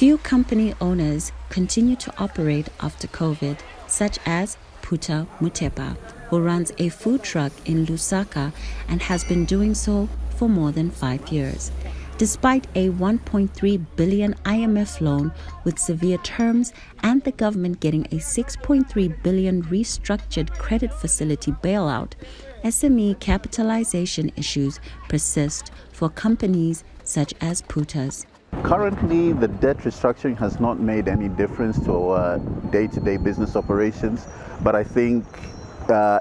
Few company owners continue to operate after COVID, such as Puta Mutepa, who runs a food truck in Lusaka and has been doing so for more than 5 years. Despite a 1.3 billion IMF loan with severe terms and the government getting a 6.3 billion restructured credit facility bailout, SME capitalization issues persist for companies such as Puta's. Currently, the debt restructuring has not made any difference to our day-to-day business operations, but I think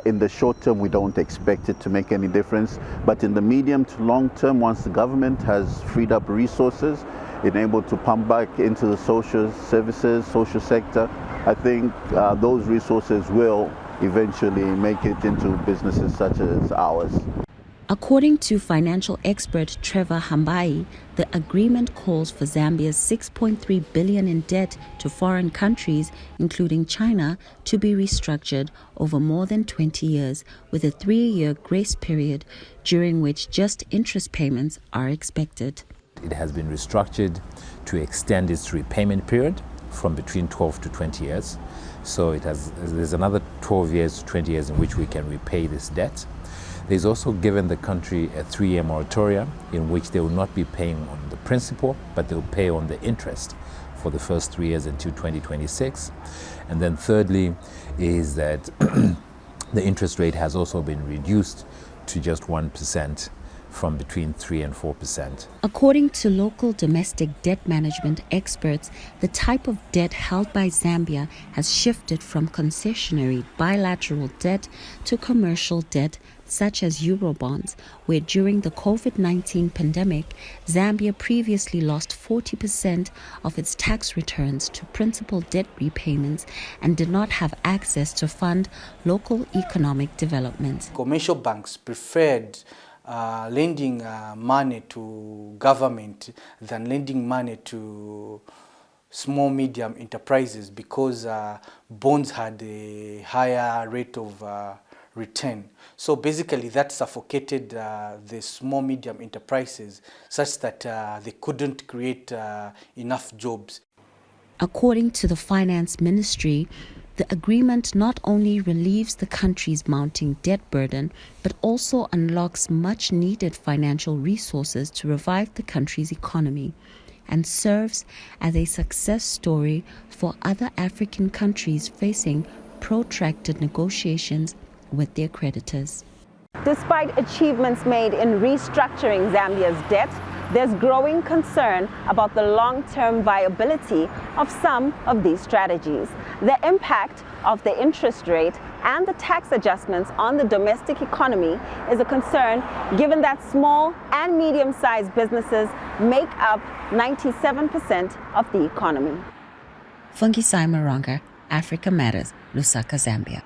in the short term, we don't expect it to make any difference. But in the medium to long term, once the government has freed up resources, enabled to pump back into the social services, social sector, I think those resources will eventually make it into businesses such as ours. According to financial expert Trevor Hambai, the agreement calls for Zambia's 6.3 billion in debt to foreign countries, including China, to be restructured over more than 20 years with a 3-year grace period during which just interest payments are expected. It has been restructured to extend its repayment period from between 12 to 20 years. So there's another 12 years to 20 years in which we can repay this debt. There's also given the country a 3-year moratorium in which they will not be paying on the principal, but they'll pay on the interest for the first 3 years until 2026. And then thirdly is that the interest rate has also been reduced to just 1% from between 3 and 4%. According to local domestic debt management experts, the type of debt held by Zambia has shifted from concessionary bilateral debt to commercial debt, such as Eurobonds, where during the COVID-19 pandemic, Zambia previously lost 40% of its tax returns to principal debt repayments and did not have access to fund local economic development. Commercial banks preferred lending money to government than lending money to small medium enterprises because bonds had a higher rate of return. So basically that suffocated the small medium enterprises such that they couldn't create enough jobs. According to the Finance Ministry, the agreement not only relieves the country's mounting debt burden, but also unlocks much needed financial resources to revive the country's economy and serves as a success story for other African countries facing protracted negotiations with their creditors. Despite achievements made in restructuring Zambia's debt, there's growing concern about the long-term viability of some of these strategies. The impact of the interest rate and the tax adjustments on the domestic economy is a concern, given that small and medium-sized businesses make up 97% of the economy. Fungisai Maranga, Africa Matters, Lusaka, Zambia.